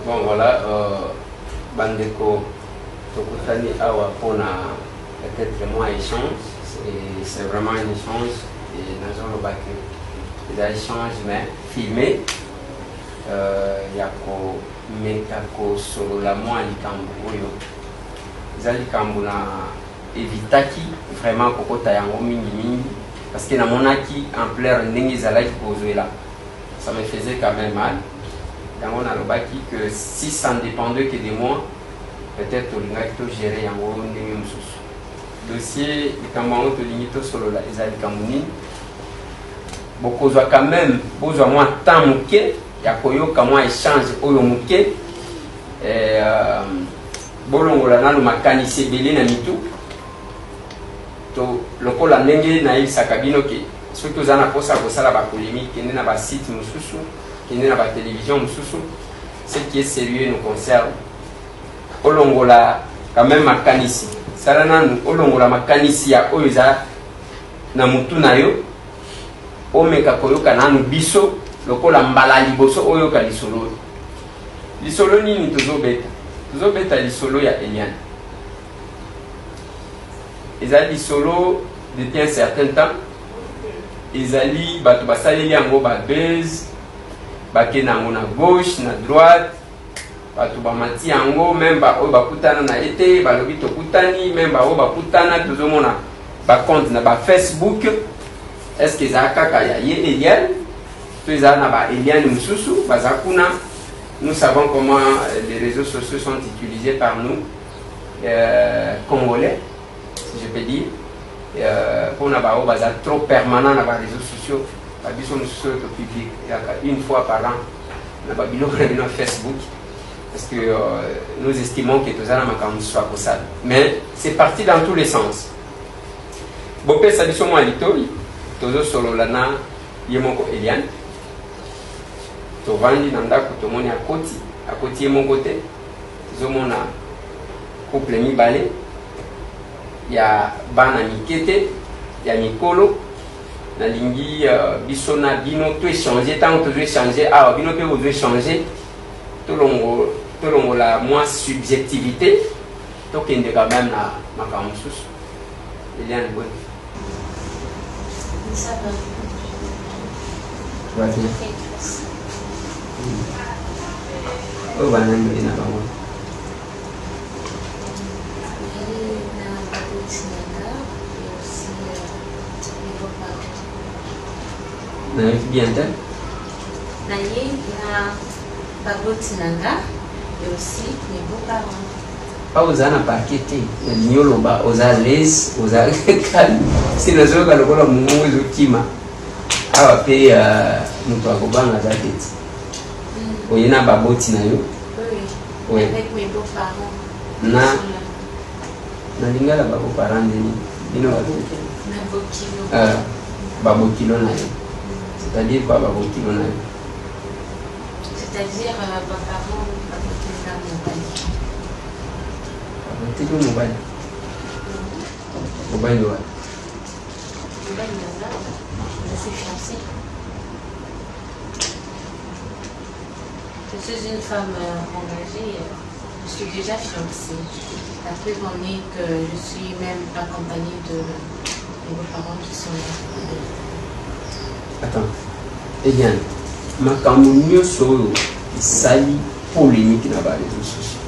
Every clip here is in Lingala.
Bon voilà, Bandeko, Tokutani Awa pour peut-être moi échange, c'est vraiment un échange et nous avons le bac. Les échanges mais filmé, il y a ko sur la moi likambu zali kambu na evitaki vraiment kokota yango mingi parce que na monaki ampleur ndenge zalaki kozwela ça me faisait quand même mal. On a le baki que si ça ne dépendait que de moi, peut-être que je vais gérer un dossier. Quand on sur les beaucoup quand même, besoin moins temps muké, il y a comment échange au muké. Bolongola na makanisi belé na mitu. To lokola ndenge na isa kabino ke surtout zana posa kosala ba polémique kende na ba site mususu. Dans la télévision, ce qui est sérieux nous concerne. Olongola, quand même, ma canisi. Sarana, olongola, ma canisi, ya oiza, na mutu na yo, omeka koyoka na biso, lokola mbala liboso, oyoka lisolo. Lisolo nini tozo beta? Tozo beta lisolo ya Eliane. Eza lisolo depuis un certain temps. Ezali, bato basaleli yango ba buzz. Bake nango na gauche, na droite, batu bamati yango, même ba oyo bakutana na ete, balobi tokutani, même ba oyo bakutana, tozomona ba compte na ba Facebook, est-ce que za kaka ya ye Eliane, to eza na ba Eliane mususu, bazakuna, nous savons comment les réseaux sociaux sont utilisés par nous, Congolais, si je peux dire, pour na ba oyo baza trop permanent na ba réseaux sociaux, public une fois par an dans Facebook parce que nous estimons que tout ça soit possible mais c'est parti dans tous les sens. Bopé ça dit sur moi litori tozo solo lana yemoko Eliane to vandi nanda kutomoni akoti yemoko te zomona couple mibale ya bana mikete ya mikolo na lingi bisona bino to échanger tant que tu échanger ah bino pe vous échanger to longo la moins subjectivité to kende quand même na makamusus Eliane bon ça va bien oh bana ni na bango bien Naye na baboti nanga et aussi mes beaux-parents. Pas aux ana paqueté, le nyoloba aux alès, aux alès. Si le jour quand on a mon outima, ah paye nous pas gobanga zaketi. Oyena baboti na yo. Oui. Avec mes beaux-parents. Na lingala beaux-parents deni. Bino babokilo. Babokilo na yo. C'est-à-dire quoi, babokilo na yo? C'est-à-dire beaux-parents babokilo mobile. Mobile ouais. Je suis fiancée. Je suis une femme engagée. Je suis déjà fiancée. La preuve en est que je suis même accompagnée de mes beaux-parents qui sont là. Attends, Eliane, makambo nyonso oyo esali polémique na ba réseaux sociaux.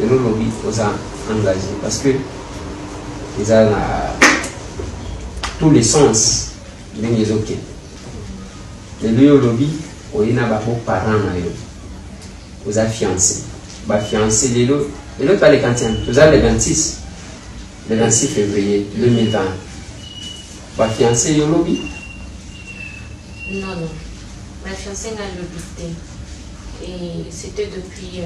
Et nous lobby oza engagé parce que ils ont tous les sens ndenge ezoke. Lelo lobby oyina ba beaux-parents na yo. Oza fiancé. Ba fiancé lelo pas les quantième. Oza le 26 février 2020. Ba fiancé yo lobby. Non. Ma fiancée n'a le douté. Et c'était depuis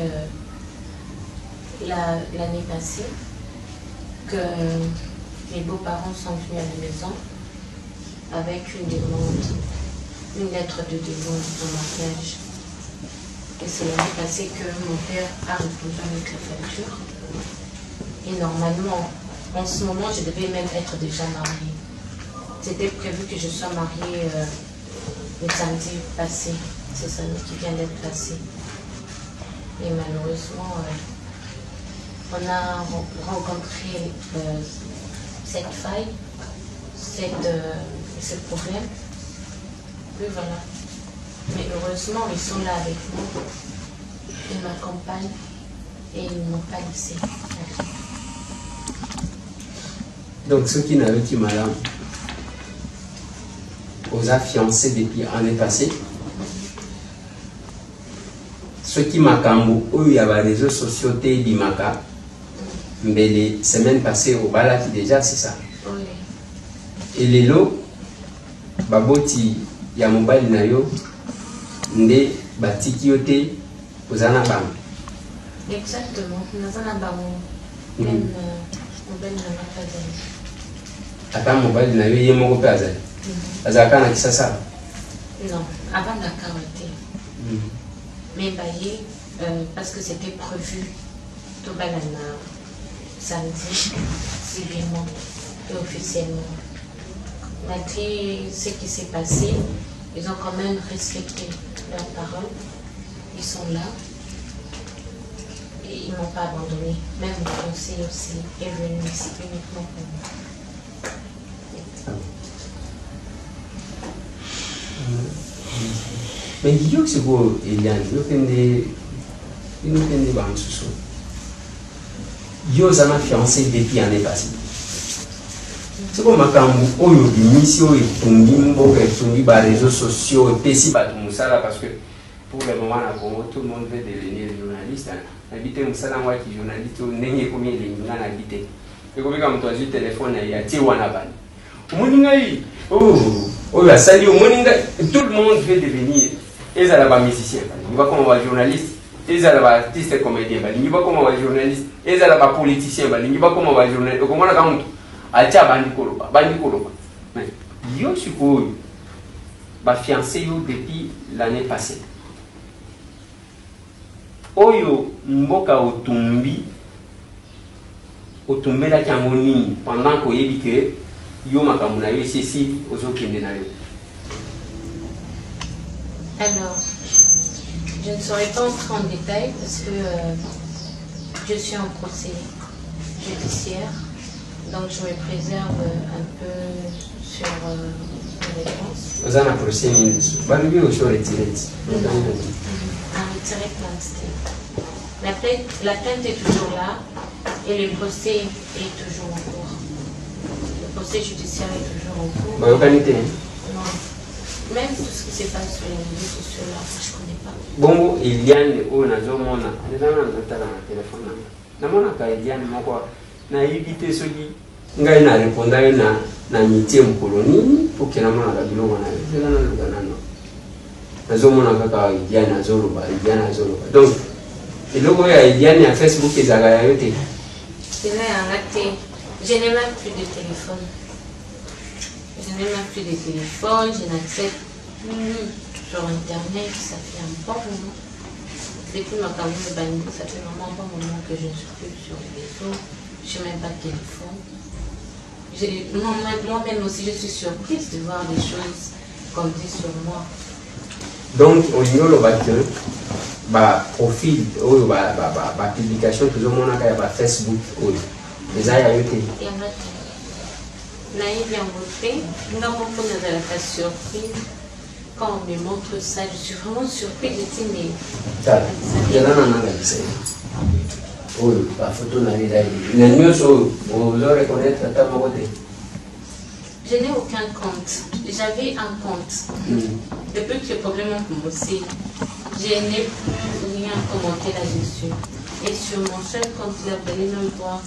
l'année passée que mes beaux-parents sont venus à la maison avec une lettre de demande de mariage. Et c'est l'année passée que mon père a répondu avec la facture. Et normalement, en ce moment, je devais même être déjà mariée. C'était prévu que je sois mariée le samedi passé. C'est samedi qui vient d'être passé. Et malheureusement, on a rencontré cette faille, ce problème. Et voilà. Mais heureusement, ils sont là avec nous. Ils m'accompagnent et ils ne m'ont pas laissé. Donc, ceux qui n'avaient pas madame, aux a fiancés depuis l'année passée. Ceux qui m'ont il y a des réseaux sociaux Bimaka. Mais les semaines passées au Balaki déjà, c'est ça. Oui. Et les lots, Baboti, Yamobali Nayo, Nde Batiki Yote, Ozana Bam. Exactement. Nazana Bam, même mobile na Ata mobile Nayo, Yemoko Pazal. Azaka na Kisasa. Non, avant Dakar était. Mais Baye, parce que c'était prévu, tout Banana, samedi, civilement et officiellement. Malgré ce qui s'est passé, ils ont quand même respecté leurs paroles. Ils sont là et ils ne m'ont pas abandonné. Même le conseil aussi est venu ici uniquement pour moi. Mais yo c'est quoi Eliane, yo pende bansusu. Yo zana fiancé depuis l'année passée. C'est comme makambu oyo bimisi oyo etumbi mboka etumbi ba réseaux sociaux pesi bato musala parce que pour le moment na Congo tout le monde veut devenir journaliste. Habiter musala moi qui journaliste ndenge komi elinga na habiter. Ekobika mtu azwi téléphone ya tie wana bani. Omoninga yi oyo asali omoninga tout le monde veut devenir ils allaient pas musicien, ils va comme un journaliste, ils allaient pas artiste comédien, ils va comme un journaliste, ils allaient pas politicien, ils va comme un journaliste. Comment on a comme tout, atia bandikolo. Mais yo suko, ba fiancé yo depuis l'année passée. Oyo mboka otumbi la kiangoni pendant qu'on y que yo makamuna yo ceci aux autres qui n'en Alors, je ne saurais pas entrer en détail parce que je suis en procès judiciaire, donc je me préserve un peu sur les réponses. Vous avez un procès, vous avez aussi retiré. Un retiré plainte. La plainte est toujours là et le procès est toujours en cours. Le procès judiciaire est toujours en cours. Non. Même tout ce qui se passe sur les réseaux sociaux là, je ne connais pas. Bon, Eliane, on a Zomona, on a un téléphone. Namona ka Eliane, moi, na évité ce qui n'a pas répondu à mitié en colonie pour que Namona la bilo wana. C'est là le ganano. Na Zomona ka Eliane Azoroba, Eliane Azoroba. Donc, et le gars Eliane à Facebook ils a gagné. C'est là un acte. Je n'ai même plus de téléphone. Je n'ai même plus de téléphone, je n'accède plus sur Internet, ça fait un bon moment. Depuis ma campagne de Bani, ça fait vraiment un bon moment que je ne suis plus sur les réseaux, je n'ai même pas de téléphone. Moi-même aussi, je suis surprise de voir des choses qu'on dit sur moi. Donc, au niveau de profil, publication, tout le monde a Facebook, les a été. Naïve en beauté, nous avons la surprise quand on me montre ça. Je suis vraiment surprise. Je dis, mais. La photo n'a rien je n'ai aucun compte. J'avais un compte. Depuis que le problème a commencé, je n'ai plus rien commenté là-dessus. Et sur mon seul compte, il a fallu me voir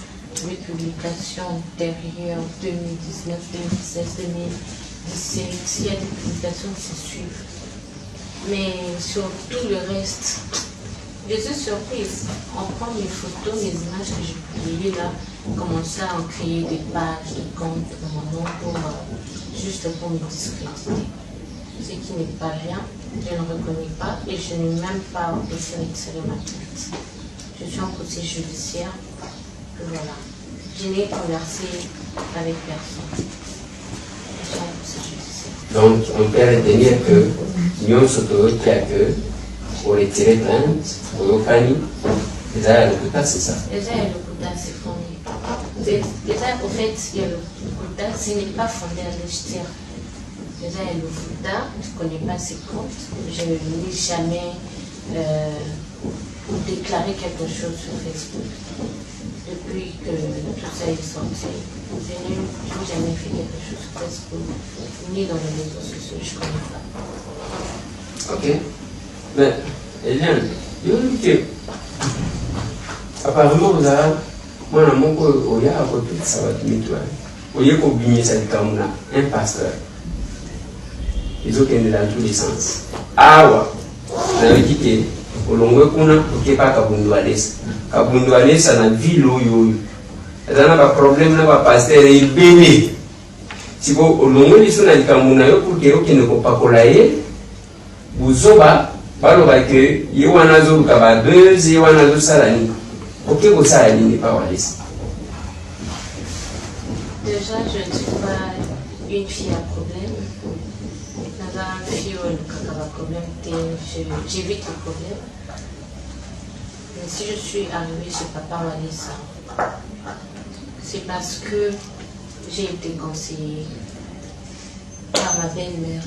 mes publications antérieures, 2019, 2016, 2017. Il y a des publications qui se suivent. Mais sur tout le reste, je suis surprise. On prend mes photos, mes images que j'ai publiées là, commencer à en créer des pages de compte de mon nom juste pour me discréditer. Ce qui n'est pas bien, je ne reconnais pas et je n'ai même pas laissé retirer ma plainte. Je suis en procès judiciaire. Voilà. Je n'ai conversé avec personne. Je suis en procès judiciaire. Donc, on peut retenir que nous sommes que au retirer plainte, au Yokani, les ailes de Lokuta, c'est ça? Les ailes de Lokuta, c'est fondé. Les ailes, au fait, il y a le Lokuta, ce n'est pas fondé à l'Echtir. Les ailes de Lokuta, je ne connais pas ses comptes, je n'ai jamais déclaré quelque chose sur Facebook. Depuis que tout ça est sorti, je n'ai jamais fait quelque chose sur Facebook, ni dans les réseaux sociaux, je ne connais pas. Ok. Mais, Eliane, il y a que apparemment, vous avez moi, je suis à côté de ça. Vous avez combiner ça un pasteur. Ils ont été dans tous les sens. Ah ouais, vous avez dit que au long de la pas Kabundu Alessa dans la ville où il y a un problème, il y a un pasteur et il bébé. Si vous au long de la Kamuna, pour que ne pas coller, vous avez que il y a un azul kabadeux, il y a un azul salani. Ok, vous savez, il n'est pas Wallis. Déjà, je ne suis pas une fille à problème. Dans une fille où il y a un problème, j'évite le problème. Mais si je suis arrivée chez Papa Walissa, c'est parce que j'ai été conseillée par ma belle-mère.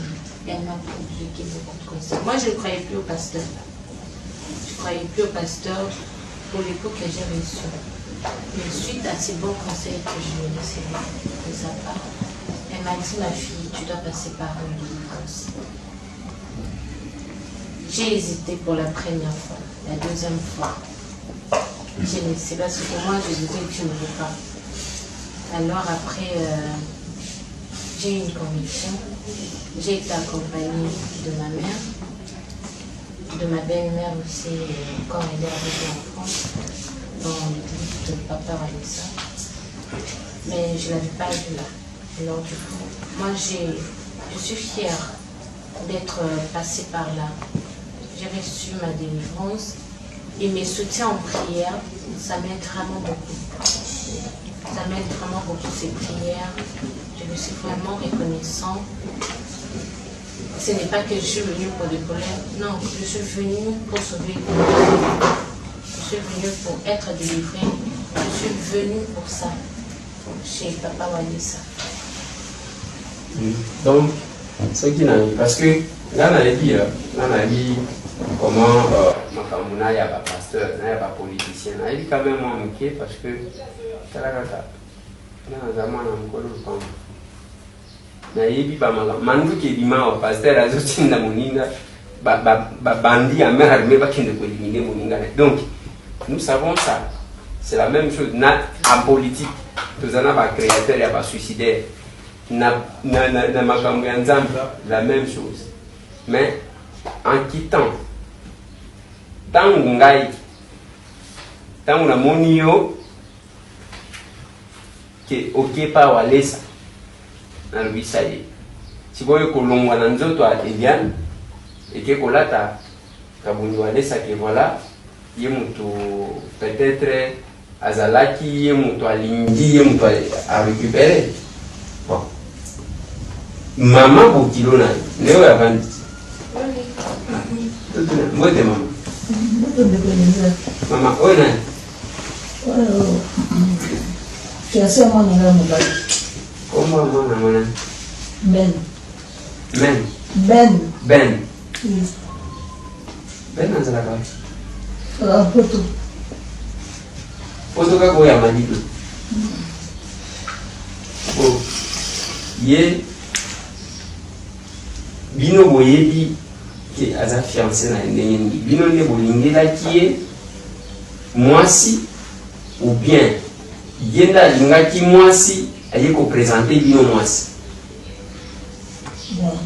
Elle m'a communiqué beaucoup de conseils. Moi, je ne croyais plus au pasteur. Je ne croyais plus au pasteur pour l'époque que j'ai reçu. Mais suite à ces bons conseils que je lui ai laissés de sa part, elle m'a dit, ma fille, tu dois passer par une délivrance. J'ai hésité pour la première fois, la deuxième fois. C'est parce que moi, je disais que tu ne veux pas. Alors après, j'ai eu une conviction. J'ai été accompagnée de ma mère, de ma belle-mère aussi, quand elle est arrivée en France, dans l'église de Papa Walissa. Mais je ne l'avais pas vue là. Alors du coup, moi je suis fière d'être passée par là. J'ai reçu ma délivrance et mes soutiens en prière, ça m'aide vraiment beaucoup. Ça m'aide vraiment beaucoup ces prières. Je suis vraiment reconnaissant. Ce n'est pas que je suis venue pour des problèmes. Non, je suis venue pour sauver le monde. Je suis venue pour être délivrée. Je suis venue pour ça. Chez Papa Walissa. Donc, ce qui n'a parce que là, on a dit comment Makamuna, il n'y a pas pasteur, il n'y a pas politicien. Il a dit quand même manqué parce que nayebi mandu kedima wa pasteur azotinda moninga bandi ya mer armée bakende ko éliminer moninga. Donc nous savons ça, c'est la même chose en politique. Tous en a créateur ya ba suicidaire na makambo ya nzambe la même chose. Mais en quittant tangu ngai tangu na monio que okepa walesa na lubisaye siboyo kolongwa na nzoto a Eliane et que kolata kabundu walesa que voilà ye mutu peut-être azalaki ye mutu alingi ye mutu a récupérer bon maman bokilo na leo ya vandi mbote mama oyo nani fiancé moi na mobali. Comment mwana Ben. Ben. Ben. Ben. Oui. Ben nazala kwa. Poto. Poto kako ya malido. Oh. Ye bino boyebi ke aza fiancé na ndenge nini. Bino ne bolingelaki ye mwasi ou bien yenda lingaki mwasi aye ko présenter bino mwasi. Bon.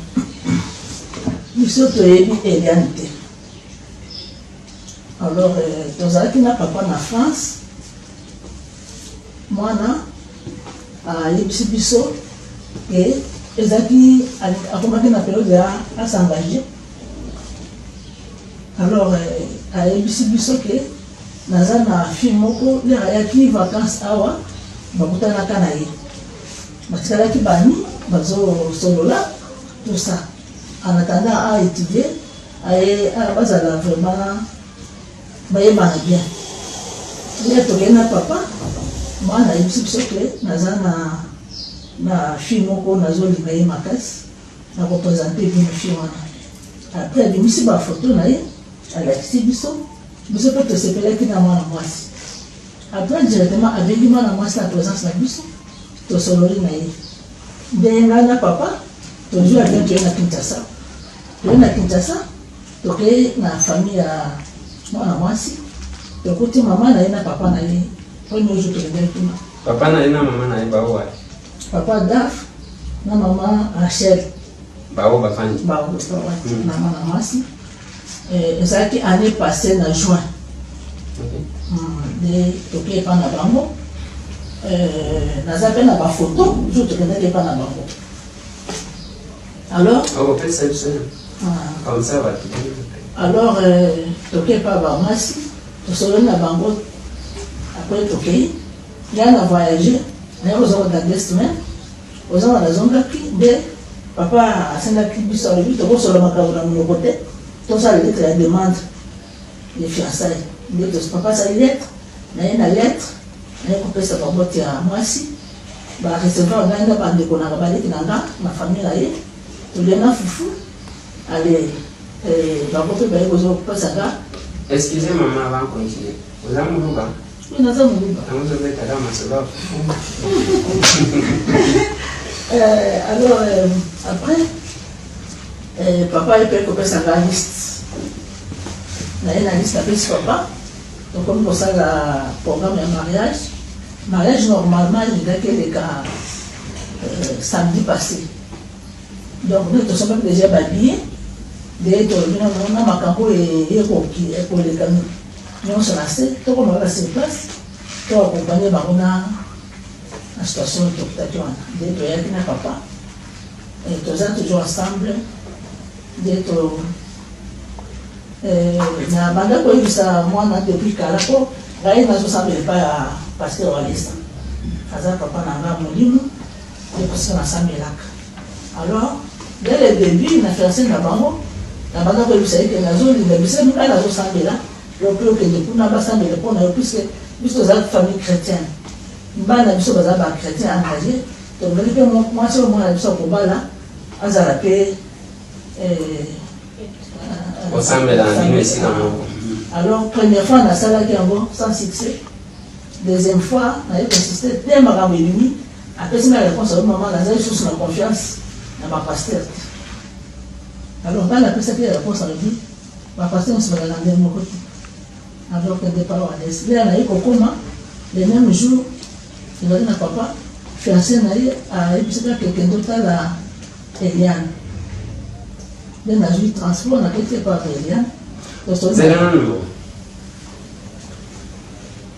Biso toyebi Eliane te. Alors tozalaki na papa na France. Mwana ayebisi biso ke ezalaki akomaki na période ya s'engager. Alors ayebisi biso ke naza na fille moko lera ayaki vacances awa bakutanaka na ye batikalaki bani bazosolola tout ça en attendant à étudier aye bazala vraiment bayebana bien nde tokei na papa mwana ayebisi biso ke naza na fille moko nazolinga ye makasi nakopresente bino fille wana après abimisi bafoto na ye alakisi biso mpe tosepelaki na mwana mwasi après directement abengi mwana mwasi na présence na biso tosololi na ye nde ngai na papa tozwi abien toye na Kinshasa tokei na famille ya mwana mwasi tokuti mama na ye na papa na ye premier jour tokendeli kuna papa na ye na mama na ye bao wapi papa Daf na mama Rachel bao bafandi na mwana mwasi ezalaki année passée na juin nde tokei epa na bango naza mpe na bafoto jour tokendaki epa na bango alors comme ça va alors tokei epa bamwasi tosololi na bango après tokei ngai na voyage naye kozonga dans 2 semaines ozonga nazongaki nde papa asengaki biso alobi tokosola makambo na monoko te tosala lettre ya demande de fiançailles nde papa asali lettre naye na lettre naye kopesa babote ya mwasi barecevoir ngai na bandeko nanga baleki na nga na famille na ye tolie na fufu ale bango mpe baye kozwa kopesa nga. Excusez maman avant de continuer. Vous avez mon loup? Oui, nous avons mon loup. Alors, après, papa il peut couper sa liste. Il y a une liste avec papa. Donc, comme pour ça, le programme de mariage. Mariage, normalement, il y a quelques cas samedi passé. Donc, nous sommes déjà habillés. Dès que nous avons makambo et pour les camions, nous sommes restés, tout comme on va sur place, pour accompagner la situation de l'hôpital. Dès que nous avons papa, et tous sommes toujours ensemble. Dès que nous avons eu ça, moi, depuis Kalako, nous avons pas pasteur Walista. Kaza papa n'a pas mouru, et parce qu'on a samé lac. Alors, dès le début, on a fait un signe d'abord. La banda ko bisa ke nazo li bisa mi kala zo sambela yo pe ke de kuna ba sambela pona yo puisque biso za famille chrétienne mbana biso baza ba chrétien engagé donc ngeli pe moi c'est moi biso ko bala azala pe au sambela ni ici dans. Alors première fois na sala ki yango sans succès, deuxième fois na yo consisté tellement makambo elimi après c'est ma réponse au maman na za sous la confiance na ma pasteur. Alors, dans la personne qui a réponse à la vie, ma pasteur ne se va la rendre mon côté. Alors que des parents à l'est. Là, on a eu comment, le même jour, il va dire à papa, fiancé à quelqu'un d'autre à Eliane. Là, on a eu transport, on a quitté par Eliane. C'est le nom.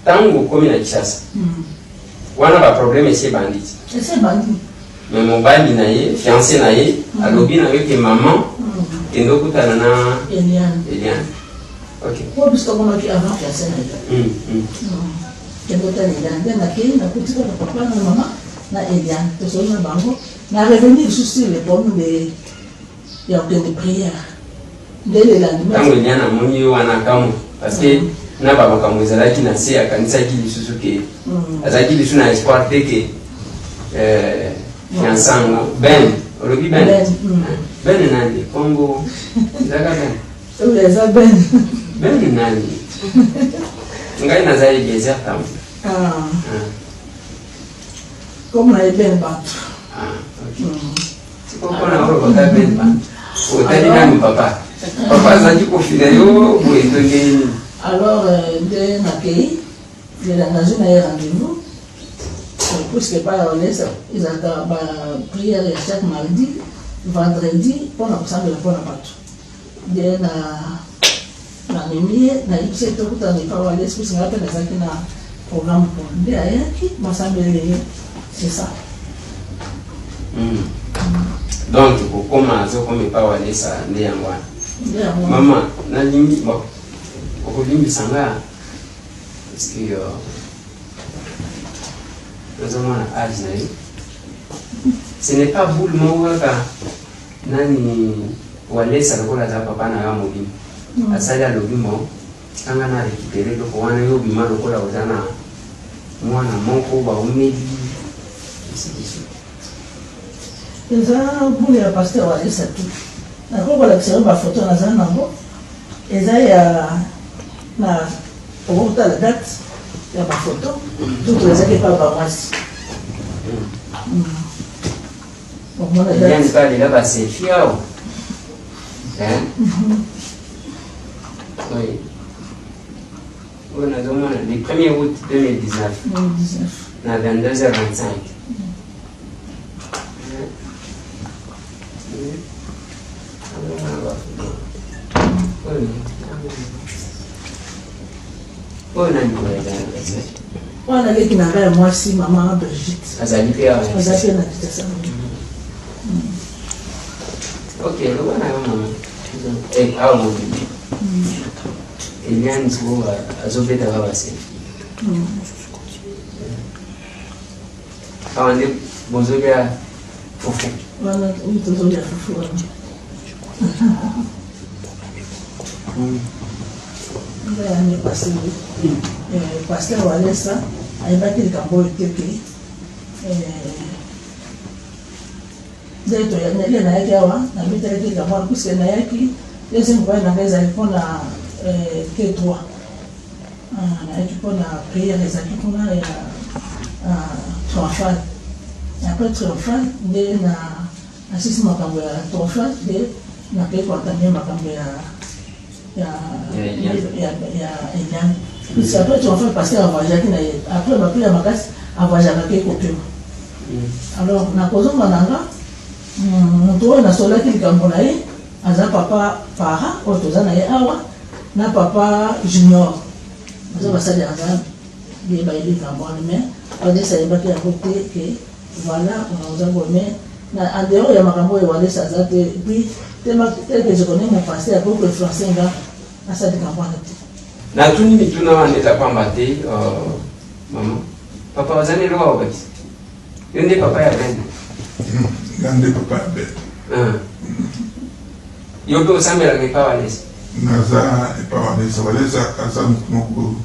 Tant que vous avez chasse, on a un problème ici, bandit. C'est bandit. Mais mon bali naïe, fiancé naïe, à l'objet avec tes mamans, et nous coûtons na Eliane. Ok. Pourquoi parce qu'on a vu avant fiancé naïe. Quelqu'un d'autre Eliane. Là, on a coûté pour papa, na maman, na Eliane. Tout ça, on a bango. Na revenir sur les pommes de, il y a aucune prière. Dès le lendemain. Quand Eliane a moni wana kamu, parce que na baba kamu zalaki na se akanisa kili susuke. Azaki lisu na espoir que fiançango Ben, olobi Ben. Ben nani Congo. Zaka Ben. Oui, ça Ben. Ben nani. Ngai na zai gezer tam. Comme na Ben ba. Ok. C'est pourquoi on a revoté Ben ba. O tali na papa. Papa zaki ko filayo bo etongeni. Alors de nakei, de la nation a rendez-vous. Puisque pas ils ont prière chaque mardi, vendredi, pour nous ensemble pour la partout. De na mimi na ipse tout dans les paroles, puisque on appelle ça qui na programme pour de ayaki, m'ensemble c'est ça. Donc pour commencer comme paroles ça ne yangwa. Maman, na limbi bon. Au limbi sanga parce que nous avons un âge. Ce n'est pas vous le mot nani walesa lokola za papa na yo mobima asali alobi mo anga na récupérer loko wana yo bima lokola oza na mwana moko baumeli eza bule ya pasteur walesa tu nakokolakisa yo bafoto naza nango eza ya na okokotala date ya bafoto tutu ezaki pa bamwasi yani balela baselfie awa oui. On a demandé le 1er août 2019 à 22h25. On a dit que moi si maman Brigitte. Ok, le bon maman. Et ah mon bébé. Eliane so azobeta baba selfie. Awande bonzoga fufu. Wana utozoga fufu. Ndani pasteur. Pasteur walesa aibaki likambo ekeke. Zeto ya nele na yake awa na bitele likambo kuske na yake lezi mkwai na ngeza ipona K3 na ipona prière ezaki kuna ya triomphal après triomphal nde na asisi makambo ya triomphal nde na pe kontamie makambo ya Eliane puisque après triomphal parce que avoyaki na ye après bapri ya makasi avoyaka ke kopema alors na kozonga nanga moto oyo nasolaki likambo na ye aza papa para oyo toza na ye awa na papa junior aza basali aza ye bayebi likambo wana mais wadesa ayebaki yango te ke voilà onaoza bo mais na andeo ya makambo oyo wadesa aza te puis tel que je connais mon passé apoko influence nga asali likambo wana te natuni mituna wana eza kwamba te mama papa wazani loka wakati yo nde papa ya bende Gande papa ya bende yo mpe osambelaka epa walesa naza epa walesa walesa aza motu moko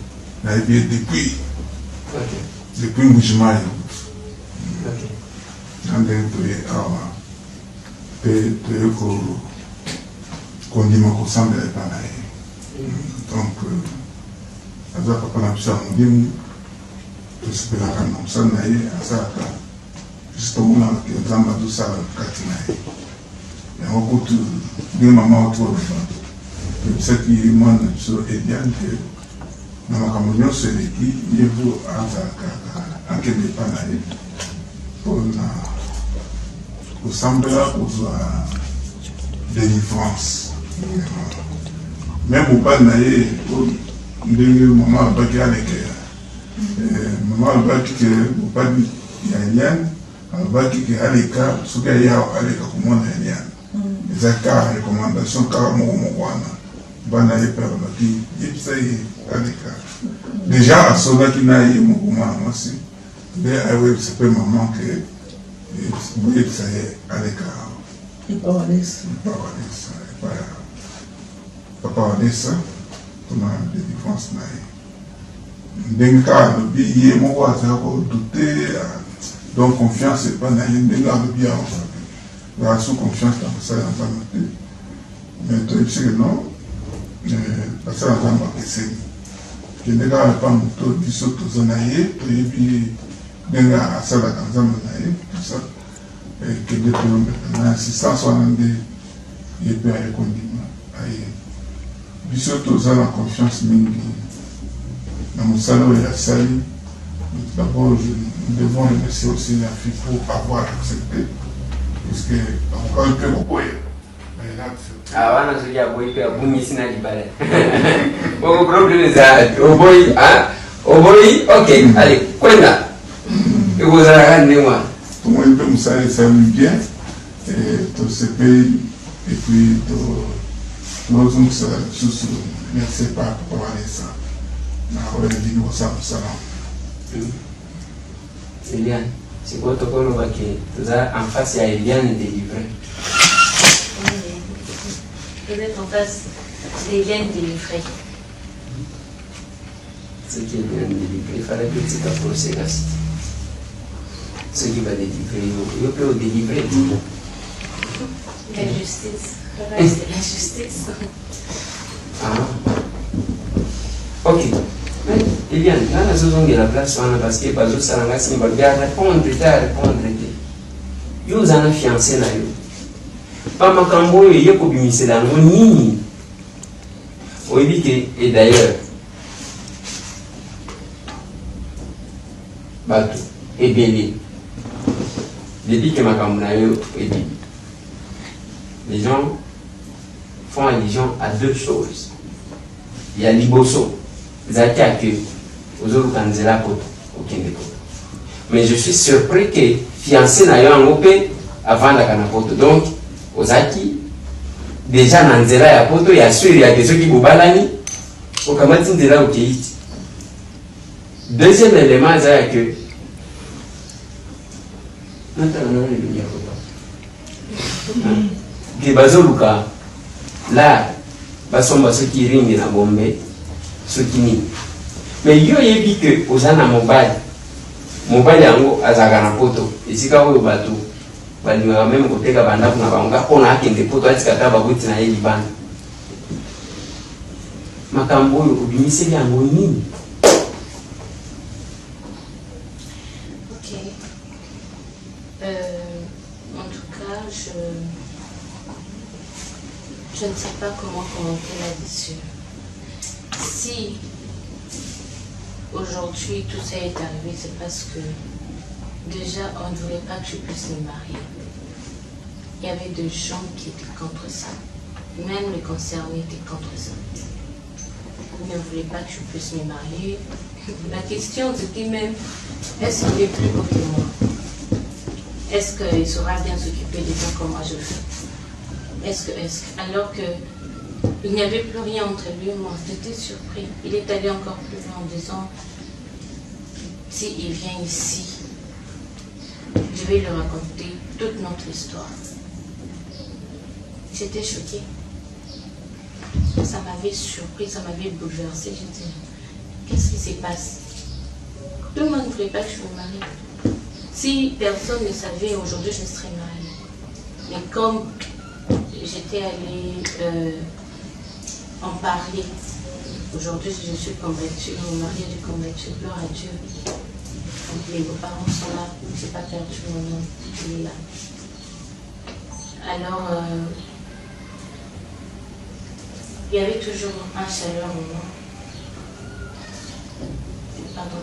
nayebi ye depuis mbujima yo na ndenge toye awa mpe toye kondima kosambela epa na ye donc aza papa na biso ya molimo tosepelaka na mosala na ye asalaka justement ke nzambe azosala kati na ye yango kutu ndenge mama otoloba ebisaki mwana biso Eliane te na makambo nyonso eleki ye vo azalaka akende epa na ye mpona kosambela kozwa délivrance même mobali na ye ndenge mama alobaki alekea mama alobaki ke mobali ya Eliane alobaki ke aleka soki aye awa aleka komona Eliane eza kaka recommandation kaka moko wana bana ye mpe alobaki yebisa ye aleka déjà asolaki na ye moko mwana mwasi nde ayebisa mpe mama ke boyebisa ye aleka epa walesa papa walesa mpona délivrance na ye ndenge kaka alobi ye moko azala kodute donc confiance epa na ye ndenge alobi yango la sous confiance dans ça en tant que mais toi tu sais que non parce que en tant que c'est que ne gars pas moto biso to zanaye to yebi denga asala dans un naye tout ça que de tout na assistance on ande et puis avec condiment aye biso to zana confiance mingi na mosala ya sali d'abord nous devons remercier aussi la fille pour avoir accepté parce que encore un peu beaucoup wana zuri aboyi pe abungisi na libala boko problem za oboyi oboyi okay allez kwenda ikozala kane mwa pour moi peu musale ça lui bien et tout ce pays et puis nous sommes sous merci pas pour aller ça na on dit nous ça Eliane c'est quoi ton rôle que tu as en face à Eliane délivré Vous êtes en face d'Hélène délivrée. Ce qui est bien délivré, il fallait que tu t'approches de ce qui va délivrer, il peut délivrer. La justice. C'est la justice. Ah. Ok. Eh bien, là, nous avons la place parce que les autres salariés vont répondre. Ils ont un fiancé. Pas ma cambo, il y a pour bimiter dans le nid. Et d'ailleurs, bateau et belé. Depuis que ma cambo est dit, les gens font allusion à deux choses. Il y a l'iboso, zaki accueil, aux autres canzela poto, aucun des poto. Mais je suis surpris que fiancé n'a eu un opé avant la canapoto. Donc, aux acquis, déjà dans nzela ya poto, il y a sûr, il y a des gens qui bobalani, au kamati nzela au keiti. Deuxième élément, c'est que, que bazoluka, là, basomba ceux qui ringent na bombe, ceux qui nient. Mais yo yebi que ozana mobile yango azaka na poto esika oyo bato balingaka meme koteka bandako na bango mpona akende poto atikata babuti na ye libanda makambo oyo obimiseli yango nini? Ok. En tout cas, je ne sais pas comment commenter là-dessus. Si aujourd'hui tout ça est arrivé, c'est parce que déjà on ne voulait pas que je puisse me marier. Il y avait des gens qui étaient contre ça. Même les concernés étaient contre ça. Ils ne voulaient pas que je puisse me marier. La question c'était même, est-ce qu'il est plus beau que moi? Est-ce qu'il saura bien s'occuper des gens comme moi je le fais? Alors que il n'y avait plus rien entre lui et moi, j'étais surpris. Il est allé encore plus loin en disant, s'il vient ici, je vais lui raconter toute notre histoire. J'étais choquée. Ça m'avait surpris, ça m'avait bouleversée. J'ai dit, qu'est-ce qui se passe? Tout le monde ne voulait pas que je me marie. Si personne ne savait, aujourd'hui je serais mariée. Mais comme j'étais allée en parler, aujourd'hui je suis convaincue, mon mari est convaincu, gloire à Dieu. Donc les beaux-parents sont là, je n'ai pas perdu mon nom, il est là. Alors, il y avait toujours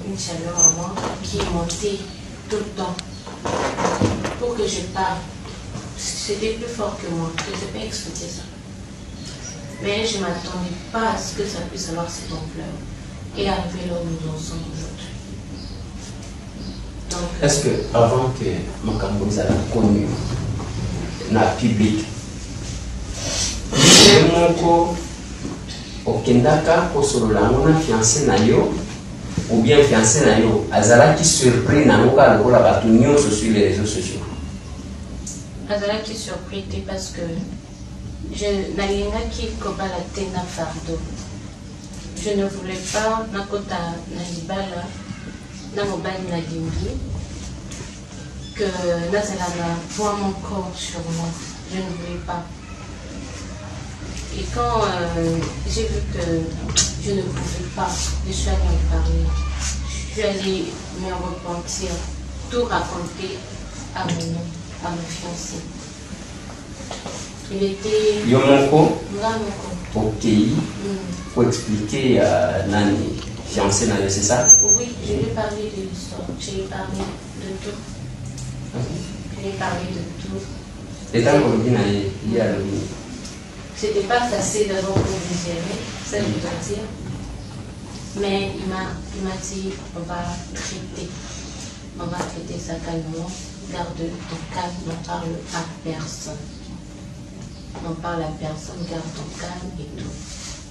une chaleur en moi qui montait tout le temps pour que je parle. C'était plus fort que moi, je ne sais pas expliquer ça. Mais je ne m'attendais pas à ce que ça puisse avoir cette ampleur et arriver là où nous en sommes aujourd'hui. Est-ce que avant que Makambo soit connu dans le public, okendaka kosolola ngona fiancé na yo ou bien fiancé na yo azalaki surpris na ngoka lokola bato nyonso sur les réseaux sociaux? Azalaki surpris parce que je nalingaki kobala te na fardeau. Je ne voulais pas nakota na libala na mobali na lingi que nazala na poids mon corps sur moi. Je ne voulais pas. Et quand j'ai vu que je ne pouvais pas, je suis allée en parler. Je suis allée me repentir, tout raconter à mon fiancé. Il était... Yomoko, Ngamoko. ok. Pour expliquer à Nani, fiancé Nani, c'est ça? Oui, je lui ai parlé de l'histoire, je lui ai parlé de tout. Je lui ai parlé de tout. Et tant qu'on vient il y a le C'était pas facile d'abord pour digérer, ça je dois dire. Mais il m'a dit, on va traiter ça calmement, garde ton calme, n'en parle à personne. N'en parle à personne, garde ton calme et tout.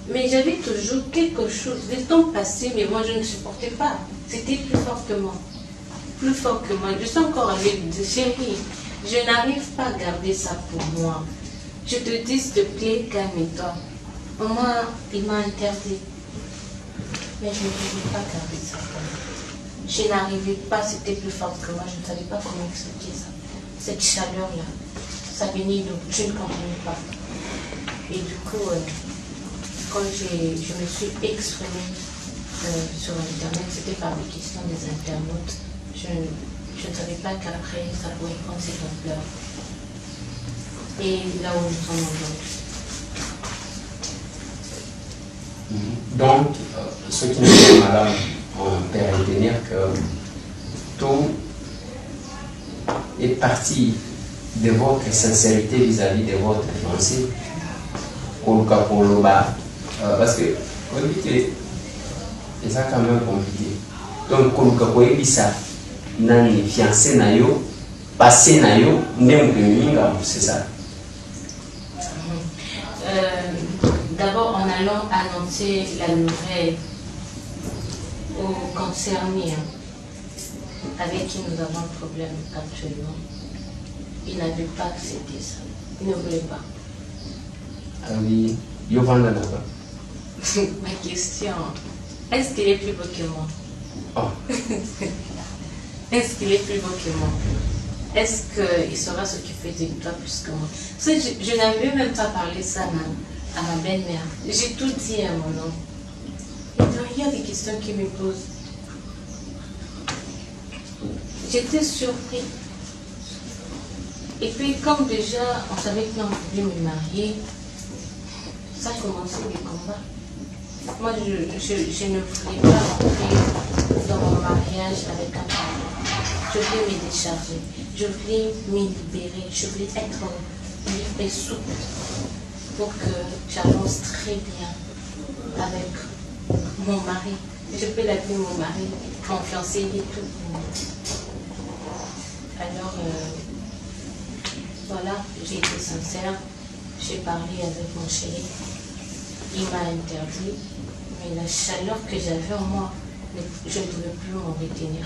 Mais j'avais toujours quelque chose, le temps passé, mais moi je ne supportais pas. C'était plus fort que moi. Plus fort que moi. Je suis encore avec des chéris. Je n'arrive pas à garder ça pour moi. Je te dis, s'il te plaît, calme-toi. Maman, il m'a interdit. Mais je ne pouvais pas garder ça. Je n'arrivais pas, c'était plus fort que moi, je ne savais pas comment expliquer ça. Cette chaleur-là, ça venait d'où? Je ne comprenais pas. Et du coup, quand je me suis exprimée sur Internet, c'était par les questions des internautes. Je ne savais pas qu'après, ça pourrait prendre cette ampleur. Et là où nous sommes aujourd'hui. Donc, ceux qui nous sont malades, on peut retenir que tout est parti de votre sincérité vis-à-vis de votre fiancé. Parce que, on dit que c'est quand même compliqué. Donc, ça, nani fiancé nayo, passé nayo, c'est ça. D'abord, en allant annoncer la nouvelle aux concernés avec qui nous avons un problème actuellement, ils n'avaient pas accepté ça. Ils ne voulaient pas. Ah oui, Yovanda là-bas. Ma question, est-ce qu'il est plus beau que moi? Oh. Est-ce qu'il est plus beau que moi? Est-ce qu'il saura s'occuper de toi plus que moi? Je n'avais même pas parlé ça à ma belle-mère. J'ai tout dit à mon homme. Et donc, il y a des questions qui me posent. J'étais surpris. Et puis, comme déjà, on savait que l'on pouvait me marier, ça a commencé les combats. Moi, je ne voulais pas rentrer dans mon mariage avec un parent. Je voulais me décharger. Je voulais me libérer. Je voulais être libre et souple pour que j'avance très bien avec mon mari. Je peux l'appeler mon mari, mon fiancé et tout. Alors, voilà, j'ai été sincère. J'ai parlé avec mon chéri. Il m'a interdit. Mais la chaleur que j'avais en moi, je ne pouvais plus m'en retenir.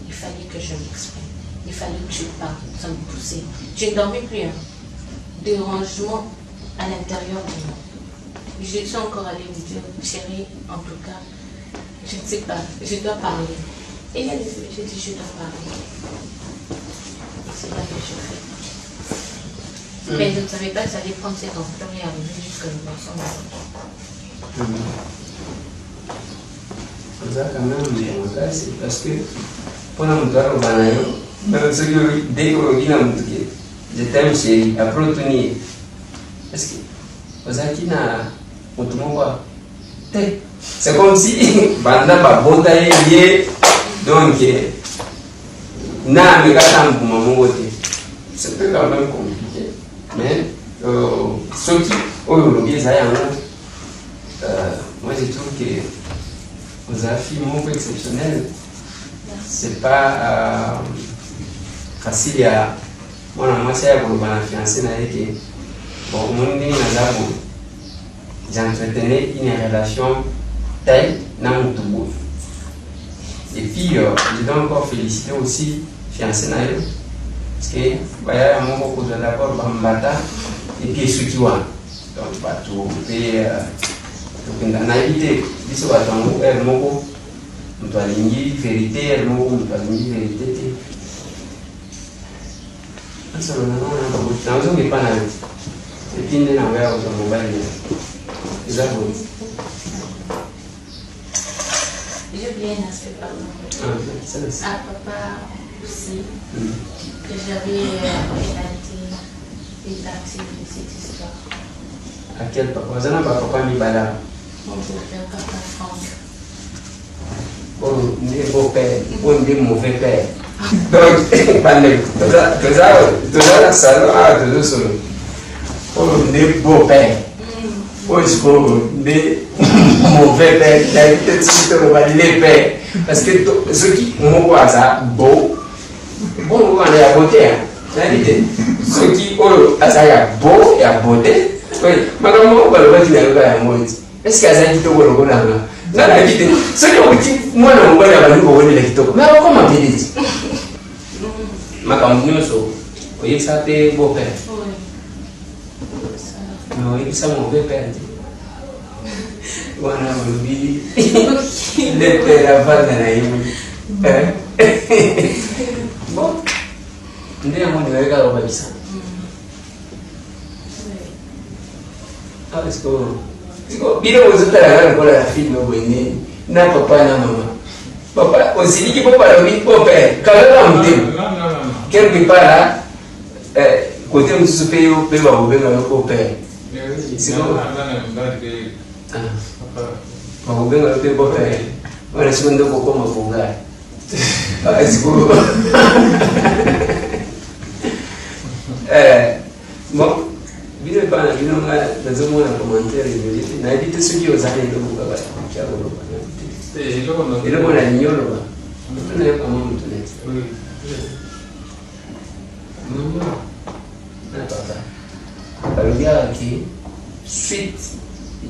Il fallait que je m'exprime. Il fallait que je parle. Ça me poussait. Je ne dormais plus. Dérangement à l'intérieur de moi. Je suis encore allée lui dire, chérie, en tout cas, je ne sais pas, je dois parler. Et elle a dit, j'ai dit, je dois parler. Et c'est là que je fais. Mais je ne savais pas que ça allait prendre cette ampleur et arriver jusqu'à nous ensemble. Ça quand même, c'est parce que pendant que je suis dès que je t'aime chérie, après retourner. Est-ce que vous avez dit c'est comme si banda ba bota yé donc na me gata pour mon côté. C'est quand même compliqué. Mais ceux qui ont eu ça moi je trouve que vous avez fait un mot exceptionnel. C'est pas facile à moi c'est pour ma fiancée n'a été bon mon ding j'entretenais une relation telle dans mon tour. Et puis je dois encore féliciter aussi fiancée naïe parce que voilà mon beaucoup de d'abord bambata et puis ce qui va donc pas tout et donc en réalité ils sont attendus elle mon on doit ligner vérité elle mon on doit ligner vérité ça on a beaucoup de temps on n'est pas là et puis on a vers au mobile exactement. J'ai oublié un aspect, pardon. À papa aussi, que j'avais relaté une partie de cette histoire. À quel papa? Vous avez un papa Mibala? Mon beau-père, papa Franck. Oh, des beaux-pères, ou des mauvais pères. Donc, pendant tout ça, ça va, tout ça. Oh, des beaux-pères. Des mauvais pères, les pères. Parce que ceux qui ont ça, beau, on est à beauté. Ceux qui ont ça, beau et à beauté. Madame, on va le dire à moi. Est-ce qu'il y a ça qui te voit le bon là? Non, la vie, ceux qui ont dit, moi, on va aller voir le bon. Mais comment tu dis? Ma campagne, vous voyez ça, t'es beau père. mais ça mon père wana mulubi le père avant na bon ndiye mwenye weka kabisa est-ce que bila uzutara kwa la film bwenye na papa na mama papa aussi qui papa la vie papa quand on dit quelque part côté on se paye au paye au père c'est bon makubenga yote boka wala siku ndo kwa mafunga siku bon vile bana vile nga lazima na commentaire vile na vitu sio zake ndio kwa cha bolo ile bona nyolo ba mtu na kama mtu ne na papa alivia ki suite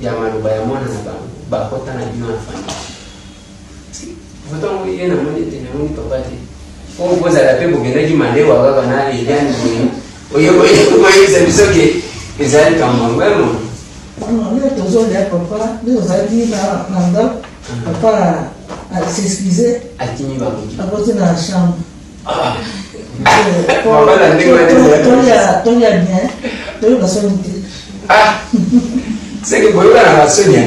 ya maloba ya mwana na bakota na bino afanya voto yena moni tena moni papa ti o boza la pembo genaki mandewa kaka na ile yani oyo se bisoke ezali kama wemo on toujours les papa nous allons na nda papa s'excuser atini ba ko à côté de la chambre papa la ndinga tonya bien toyo kasonite c'est que boyo na Sonia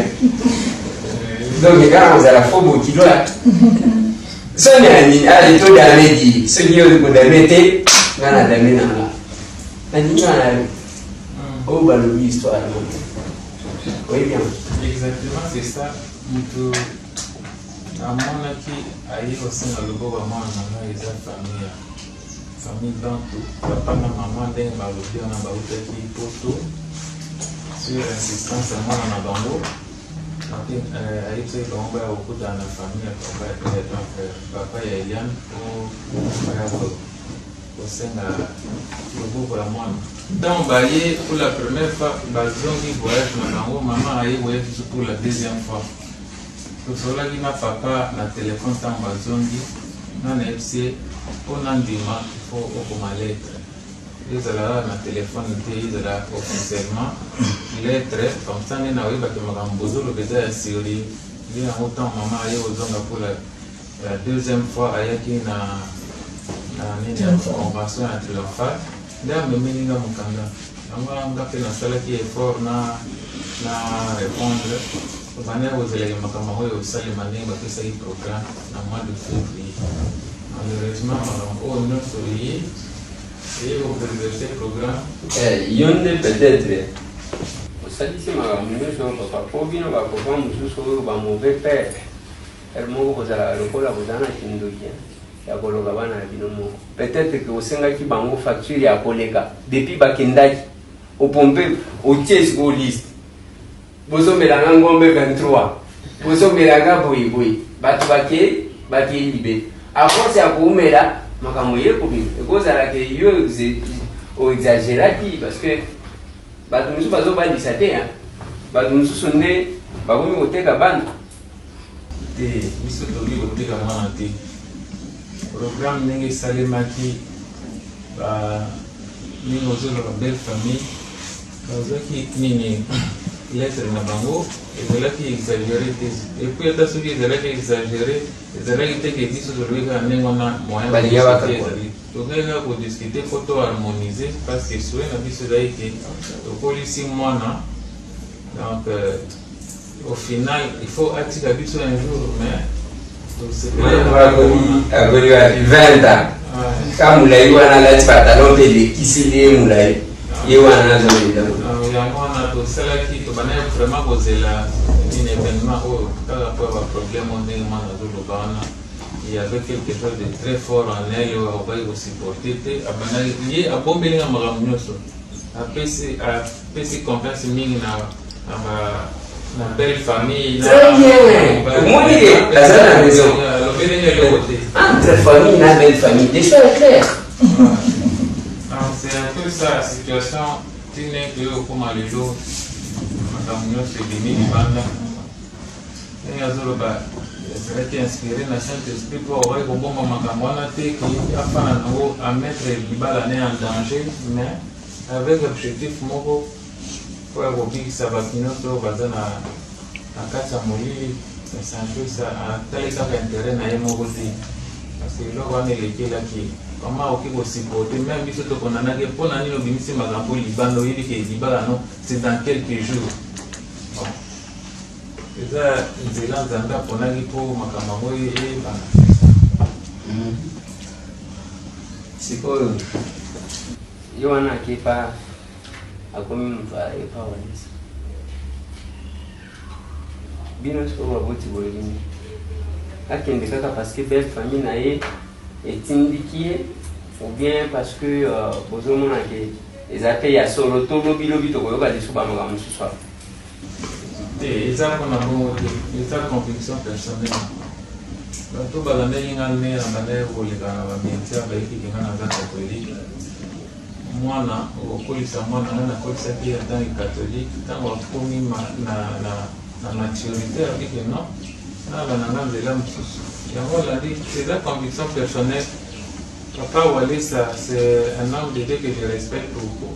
donc quand on a la fobo qui doit Sonia ni ali to da meji Sonia ko da mete ngana da mena na ni ngana o ba le histoire oui bien exactement c'est ça mutu amona ki ayi osinga lobo ba mwana na eza famille donc papa na maman ndenge balobi wana bautaki poto sur insistance ya mwana na bango ayebisaki bango baya kokutana na famille ya papa ya papa ya Eliane baya kosenga loboko ya mwana donc baye pour la première fois bazongi voyage na bango mama aye voyage biso pour la deuxième fois tosolaki na papa na telefone ntango bazongi nana yebisi mpona ndima ifo okoma lettre ezala na telefone te ezala officiellement lettre comme ça nde naoyebaki makambo bozoloba eza ya siri nde yango ntango mama aye ozonga pour la deuxième fois ayaki na nini ya convention ya triomphale nde amemeninga mokanda yango anga mpe nasalaki effort na répondre bana kozalaki makambo yango oyo osalema ndenge bapesaki programme na mois de février malheureusement makambo oyo nyonso ye opreserve programme yonde peut-être osalisi makambo nyonso papa po bino bapapa mosusu oyo bamauvais père ere moko kozala lokola kozala na kindoki ya koloba bana na bino moko peut-être ke osengaki bango facture ya koleka depuis bakendaki opompe otie siko liste bozomelanga ngombe 23 bozomelanga boyeboye bato bakei libe aforce ya koumela makambo ye kobima ekozala ke yo oexageraki parce que bato mosusu bazobandisa te bato mosusu nde bakomi koteka bana te biso tokoki koteka mwana te programme ndenge esalemaki ndenge ozoloba belle famille bazwaki nini lettre na bango ezalaki exagéré te epuis ata soki ezalaki exagéré ezalaki te ke biso tolobi kaka ndenge wana moyen ezali tokaki kaka kodiscute mpo to harmoniser parce que souhait na biso ezali ke tokolisi mwana donc au final il faut atika biso un jour mais agoli wa 20 ans ka mulai wana lati patalo mpe lekisili ye mulai ye wana nazolida yango wana tosalaki tobandaki vraiment kozela une événement oyo kaka po ya baproblème o ndenge mwana azoloba wana il y avait quelque chose de très fort en elle oyo akobaki kosupporte te abandaki ye abombelinga makambo nyonso apesi confiance mingi na belle famille. Très bien. Moi, la seule à la maison. Entre famille et belle famille, des choses claires. C'est un peu ça la situation. Tu n'es que comme à l'élo, madame Nyo se démie du banda. Et il y a c'est qui inspiré dans Saint-Esprit pour avoir un bon moment à mettre le bal en danger, mais avec l'objectif po ya kobikisa bato nyonso oyo baza na kati ya molili. C'est un peu ça, tel kaka intérêt na ye moko te parce que eloko wana elekelaki koma okoki kosupporte même biso tokonanaki mpona nini obimisi makambo libanda oyebi ke libala no c'est dans quelques jours. Eza nzela nzambe aponaki mpo makambo yango eyebana. Sikoyo yo wana akepa akomi moto ayepa walisa bino siko baboti boye bino akende kaka parce que belle famille na ye etindiki ye ou bien parce que bozomona ke eza pe ya solo to lobilobi tokoyoka lisu bamakambo mosusu apo te eza mpona bongo te eza conviction personnelle bato balandeli nga mera bandai koleka na bametiare bayekiki nga naza catholique mwana okolisa mwana nga nakolisaki ye ntangi catholique ntango akomi na maturité abiki non nabananga nzela mosusu yango olandi eza conviction personnelle. Papa Walesa, c'est un homme de Dieu que je respecte beaucoup.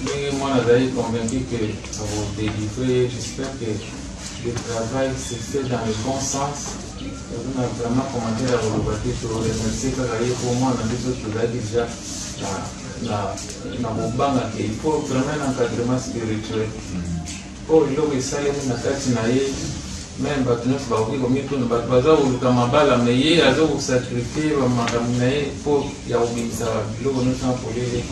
Mais moi, je suis convaincu que ça va délivrer. J'espère que le travail se fait dans le bon sens. On a vraiment commenté la volonté de remercier pour moi, on a des autres déjà il faut vraiment un encadrement spirituel. Pour le salé, même bato nyonso bakoki komituna bato baza koluka mabala me ye aza kosakrifie bamakambo na ye mpo ya kobimisa biloko nyonso na polele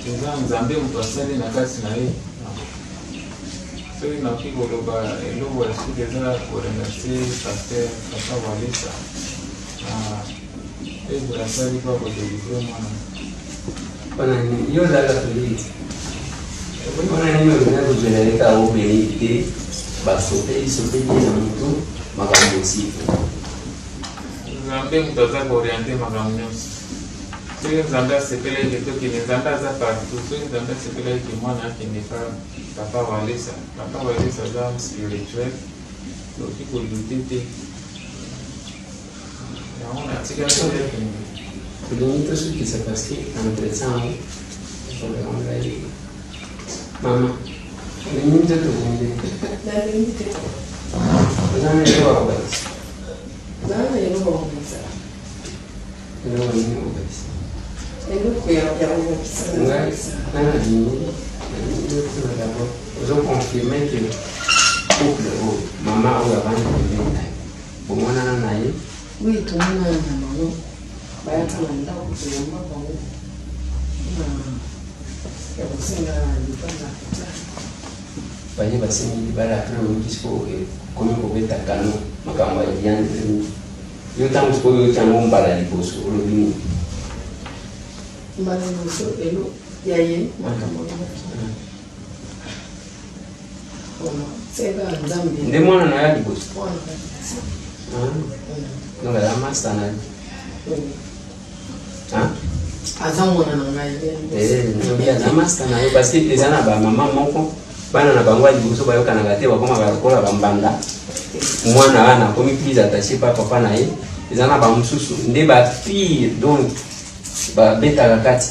eza nzambe moto asali na kasi na ye. soki nakoki koloba eloko ya suki eza koremercie paster Papa Walesa eze asali mpo kodelivre mwana mpona nini yo oza katolike mpona nini ozina kozwela leka obeli te basopeli na motu makambo osifu nzambe moto aza kooriente makambo nyonso soki nzambe asepelaki tokende nzambe aza partout soki nzambe asepelaki mwana akende pa Papa Walesa aza spirituel tokoki kodute te yango natikaki tolingi tosukisa parce que entretien yango olangai mama olingi te tolingi ozana eloko akobakisa eloko nini okobakisa ngai nanga lingi d'abord ozoconfirme ke couple oyo mama oyo avandi pembeni na ye bomonana na ye Oui, tout le monde a un maman. Bah, tout le monde a un maman. baye basengi libala apres siko komi kobeta kano makambo ya liane yo ntango sikoyo otyango mbala liboso olobi nini mbala liboso elo ya ye makambo nde mwana na ya liboso donc aza master na aza mwana na ngai aza master na ye parce que eza na bamama moko bana na bango ya liboso bayokanaka te bakoma bakola bambanda mwana wana akomi plus attaché pa papa na ye eza na bamosusu nde bafille donc babetaka kati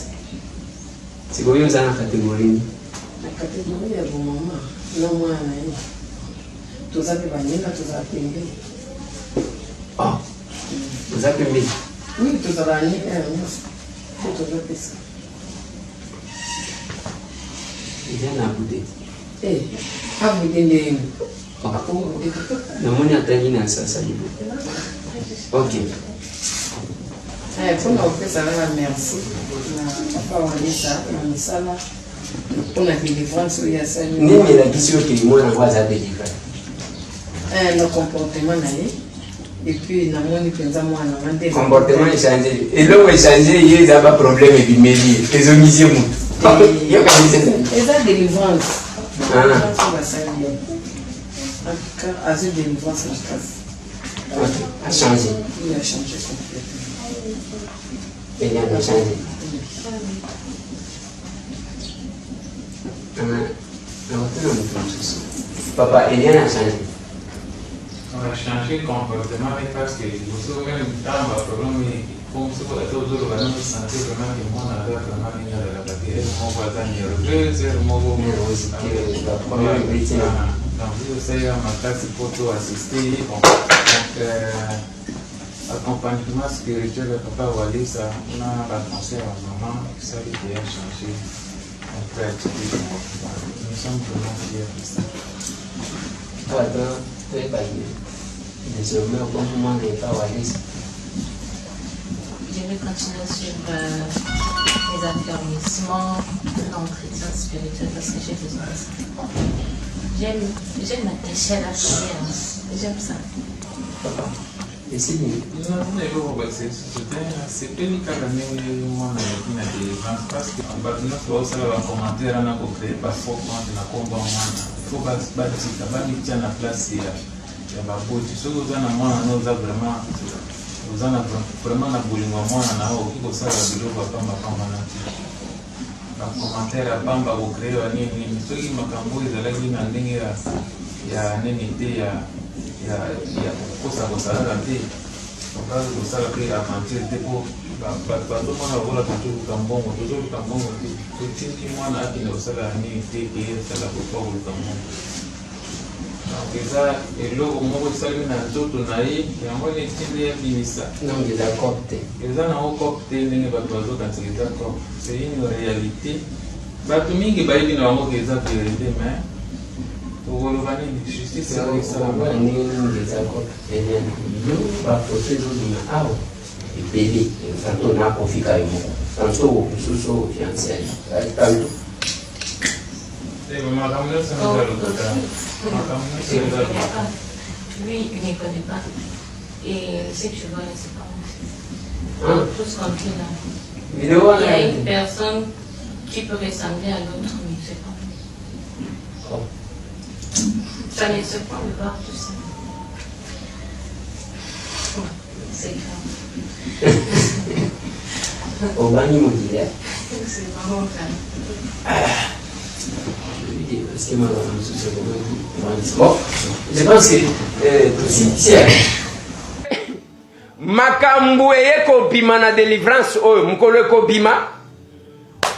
sikoyo oza na kategori nini na kategori ya bomama na mwana na ye toza pe banyenga toza pembeni oza pembeni oui toza banyenga ya nyonso po toza pesa eza na bude abude ndeni namoni atangi na sasa libo ok mpona kopesa kaka merci na Papa Walesa na misala mpona délivrance oyo asali ndenge elakisi oke mwana ngo aza délivre na comportement na ye epuis namoni mpenza mwana nga comportement échange eloko échange ye eza baproblème ebimeli ezongisie motu eza délivrance basali ye azwi délivrance na kasi a changé il a changé complètement Eliane a changé nakotuna motu mosusu papa Eliane a changé on a changé comportement parce que liboso même ntango baproblème Comme ce qu'on a dit aux autres, on a senti vraiment que moi, on a vraiment mis la bataille. On va être nerveux, c'est le mot. La première victime. Donc, vous savez, ma classe, il faut assister. Donc, accompagnement spirituel, papa Wallis, on a la conseil à maman, ça lui a changé. On peut être nous sommes vraiment fiers de ça. Attends, très baillé. Désormais, au moment des pas Wallis. Je vais continuer sur les affermissements, l'entretien spirituel parce que j'ai besoin de ça. J'aime m'attacher à la prière. J'aime ça. Et c'est bien. C'est pas le cas de moi parce que nous sommes en commentaire, on a créé parfois quand on a combat, il faut bâtir la place. Il y a beaucoup de choses, nous avons vraiment. Vous en avez vraiment la boulimie, moi, on a aussi pour ça la vidéo va pas un commentaire à Bamba vous créez un nini, ceux qui m'ont cambouré ils allaient dire un nini il y a un nini il y a cosa cosa la vie donc là vous savez que aventure dépôt tout le monde a volé toujours le cambon tout le moi on a qui nous ça la nini qui est ça la pour le cambon donc ça et là au moment où ça lui n'a tout naïf et en mode style finissa non il est d'accord ils en ont copté n'est pas toujours quand c'est d'accord c'est une réalité tout mingi baïbi na wango keza vérité mais pour revenir justice c'est avec ça on est d'accord et bien va poser le ah et bébé ça tourne à confika yo tanto suso fiancé tanto maman ramène ça nous a lui, il ne connaît pas. Et ce que je vois là, c'est pas moi. Tout ce qu'on fait là. Il y a une personne qui peut ressembler à l'autre, mais c'est pas moi. Ça ne se prend de voir tout ça. C'est grave. Au bani modulaire. C'est vraiment grave. Parce que bon, je pense que c'est makambo eko bima na délivrance oyo mukolo eko bima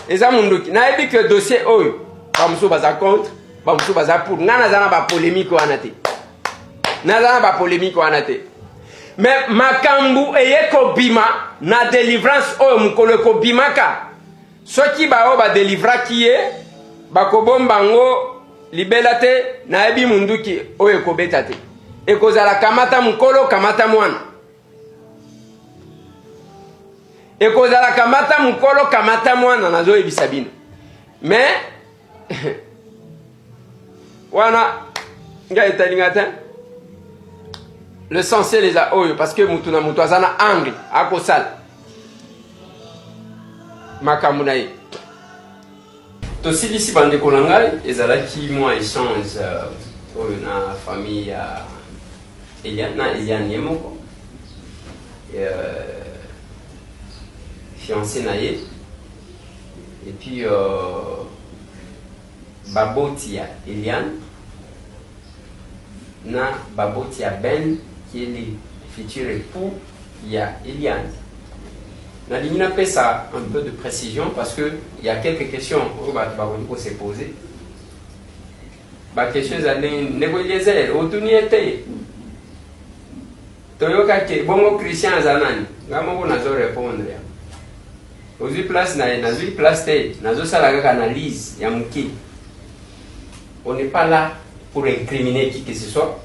eza munduki nayebi que dossier oyo bamusu baza contre bamusu baza pour nga naza na bapolémique wana te mais makambo eko bima na délivrance oyo mukolo eko bimaka soki baoyo badelivraki ye bakobomba ngo libela te nayebi munduki oyo ekobeta te ekozala kamata mukolo kamata mwana ekozala kamata mukolo kamata mwana nazoyebisa bino mais wana nga etalinga te l'essentiel eza oyo parce que mutu na mutu aza na angle akosala makambo na ye tosilisi bandeko na ngai ezalaki mwa échange oyo na famille ya Eliane na Eliane ye moko fiancé na ye et puis baboti ya Eliane na baboti ya Ben qui est le futur époux ya Eliane. Nalingi napesa un peu de précision parce que il y a quelques questions que se poser. La question est ndeko Eliezer otuni ete toyoka ke bongo Christian zanani ngamoko nazo répondre ya ozi place na nazo place te nazo sala kaka analyse ya muki. On n'est pas là pour incriminer qui que ce soit.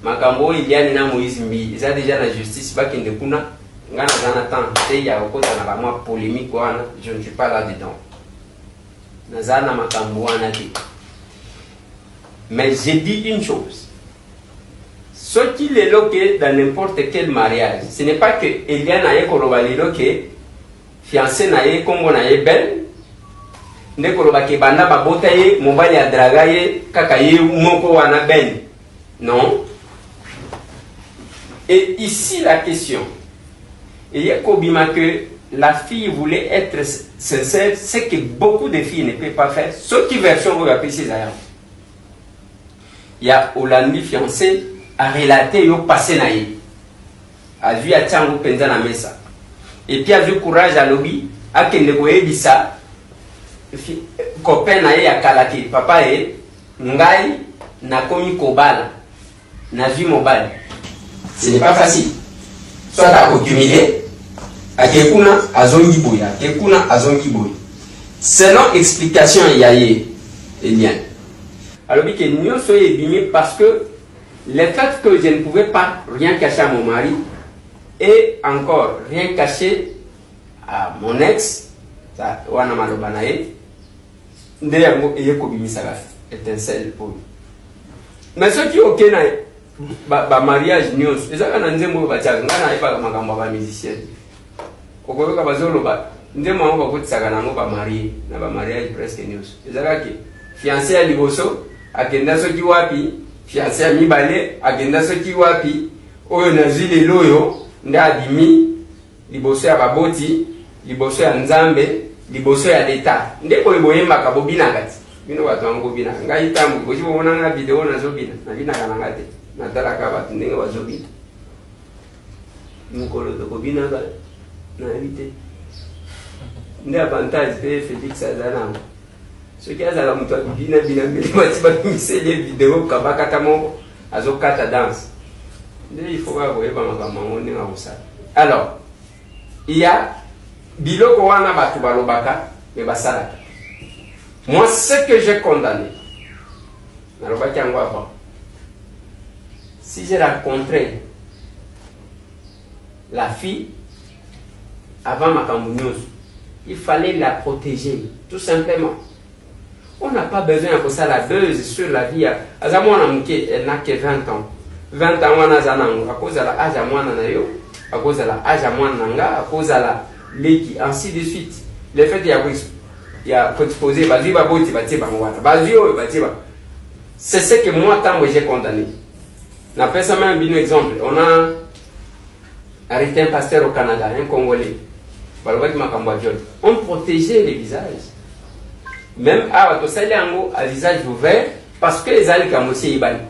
Makambo Eliane na Moïse Mbi ils ont déjà la justice bakende kuna ngana zana temps te ya okoza na ba mwa polémique wana je ne suis pas là dedans nazana makambo wana te mais j'ai dit une chose ce qui est loqué dans n'importe quel mariage ce n'est pas que Eliane aye koloba lelo ke fiancé na ye kombo na ye belle nde koloba ke banda babota ye mobali ya draga ye kaka ye moko wana ben non. Et ici la question et Kobima que la fille voulait être sincère, c'est que beaucoup de filles ne peuvent pas faire. Ce qui version vous appelez ces ailleurs. Il y a Olandi fiancé a relaté au passé naïe. A vu à Tchango Penza na mesa. et puis a eu courage à lobby a kende koyebisa copain na ye ya kalaki papa e ngai nakomi kobala na vie mobile. Ce n'est pas facile. Soit à accumuler, à Kekuna, à Zongi Boya, Kekuna, à Zongi Boya. Selon explication, il y a Eliane. Alors, il y a parce que le fait que je ne pouvais pas rien cacher à mon mari et encore rien cacher à mon ex, ça, Wana Malobanae, Ndeyamo et Kobimisara, étincelle pour lui. Mais ce qui est ok, ba mariage news, ezaka na nzembo bacha ngana ipa makambo ba musicien. Okoyoka bazolo ba ndemo ngo bakutsaka nango ba marié na ba mariage presque news. Ezaka ki fiancé ya liboso akenda soki wapi, fiancé ya mibale akenda soki wapi, oyo na zile loyo nda adimi liboso ya baboti, liboso ya nzambe, liboso ya leta. Ndeko boyemba ka bobina kati. Bino watu wango bina. Ngai tambu boji bona na video na zobina. Na bina kana ngate. Natala kaba ndenge wazobina. Mukolo tokobina ba na éviter. Nde avantage pe Félix azana. Ce qui azala mutu bina bina mbele batiba misele video kabaka tamo azokata danse. Nde il faut avoir makambo ndenge akosa. Alors, il y a biloko wana batu balobaka me basalaka. Moi, ce que j'ai condamné, si j'ai rencontré la fille avant ma camouneuse, il fallait la protéger, tout simplement. On n'a pas besoin de ça la buzz sur la vie. Elle n'a que 20 ans. 20 ans, on a à cause de l'âge à moi, à cause de l'âge à moi, à cause de la légui, ainsi de suite. Le fait qu'il y a il y a exposé c'est ce que moi tant que j'ai condamné. On fait ça même un exemple. On a arrêté un pasteur au Canada, un Congolais. On protégeait les visages. Même à visage ouvert parce que les alliés comme aussi ibani.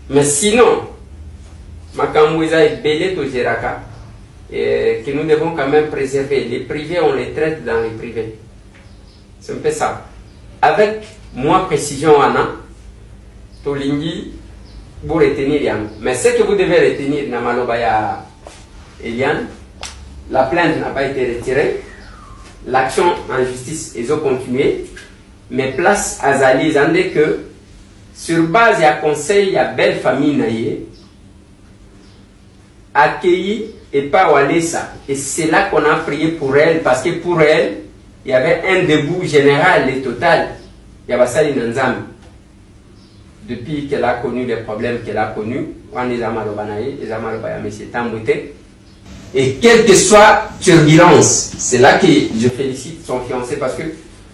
Mais sinon, Makamouza est belé au Géraka et que nous devons quand même préserver. Les privés, on les traite dans les privés. C'est un peu ça. Avec moi, précision, Anna, Tolingi, vous retenir Yann. Mais ce que vous devez retenir, Namalobaya Eliane, la plainte n'a pas été retirée, l'action en justice, ils ont continué, mais place à Zali, Zandé que, sur base, il y a conseil, il y a belle famille, naïe, accueilli et pas Walesa. Et c'est là qu'on a prié pour elle, parce que pour elle, il y avait un debout général et total. Il y avait ça Nanzam. Depuis qu'elle a connu les problèmes qu'elle a connus, on les a malobanaï, les a malobaya, mais c'est embouté. Et quelle que soit turbulence, c'est là que je félicite son fiancé parce que,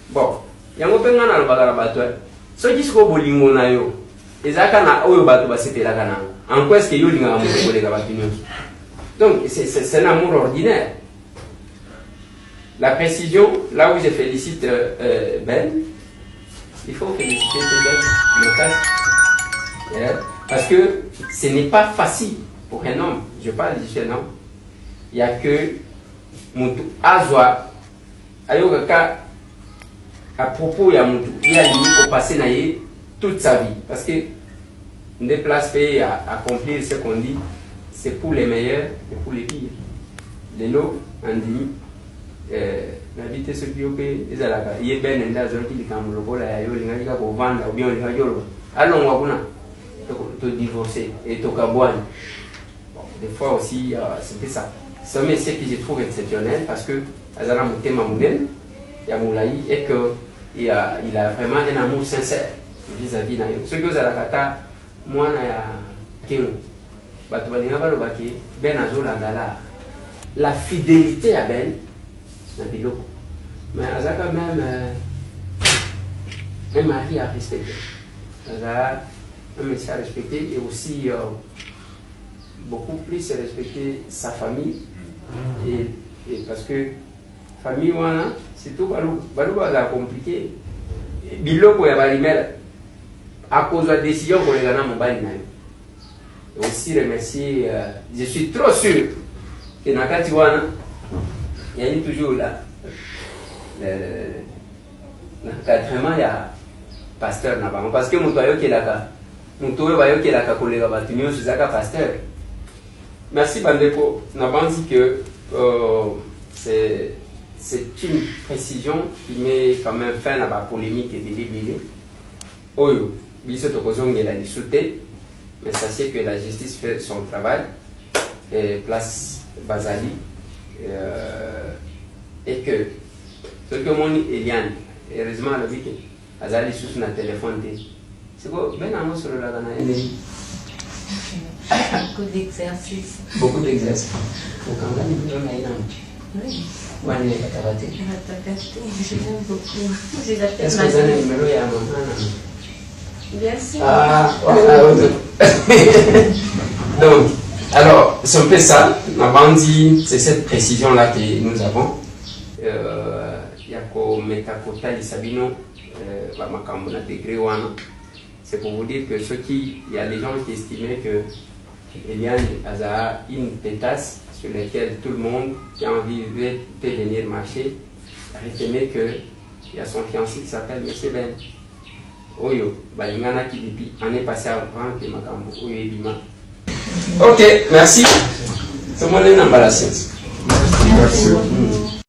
bon, il y a un peu de temps dans le bateau. Ce qui se passe au Lingo, les Akana, au bateau, c'était la Gana. En quoi est-ce qu'il y a un amour pour les Gabatinios? Donc, c'est un amour ordinaire. La précision, là où je félicite Ben, il faut féliciter Ben, parce que ce n'est pas facile pour un homme. Je parle de un homme. Il n'y a que Moutou Azwa, Ayogaka, à propos, il y a Moutou, il a limite passer toute sa vie. Parce que des places payées à accomplir ce qu'on dit, c'est pour les meilleurs et pour les pires. Les lots, en demi. La vie ce qui est ezalaka ye ben nda zo ki likambo lokola ya yo linga lika ko vanda ou bien linga yolo allons wakuna te divorcer et to kabwani. Bon, des fois aussi c'était ça. Ça mais c'est que je trouve exceptionnel parce que azala mutema munen ya mulai et que il a vraiment un amour sincère vis-à-vis na yo. Ce que azala kata mwana ya kero batu balinga balobaki ben azolanda la fidélité à Ben. Mais elle a quand même un mari à respecter. Elle a un métier à respecter et aussi beaucoup plus respecter sa famille. Et parce que famille, c'est tout compliqué. Biloko ya balimela à cause de la décision qu'on a dans mon bail. Et aussi remercier, je suis trop sûr que Nakatiwana il y a toujours là l'encadrement, il y a pasteur là-bas. Parce que mon toyo qui est là, mon toyo qui est là, collègue là-bas, tu n'es pas pasteur. Merci Bandeko. On a dit que c'est une précision qui met quand même fin à la polémique et délibérée. Oyo, biso tokozong la discuter, mais sachez que la justice fait son travail et place Bazali et que ce que mon Eliane, heureusement le week-end, Azali sous un téléphone, c'est quoi? Ben à moi sur la gana. Beaucoup d'exercices. Beaucoup d'exercices. Donc on a une bonne année. Oui. On est karaté. Je l'aime beaucoup. J'ai la tête. Est-ce que vous avez un numéro à maman? Bien sûr. Donc, alors, c'est un peu ça. C'est cette précision-là que nous avons. C'est pour vous dire que il y a des gens qui estimaient que Eliane a une pétasse sur laquelle tout le monde qui a envie de venir marcher retenait qu'il y a son fiancé qui s'appelle M. Ben. Oyo, balingana qui depuis année passée avant que makambo oyo ebima. Ok, merci. C'est moi l'un dans la science. Merci.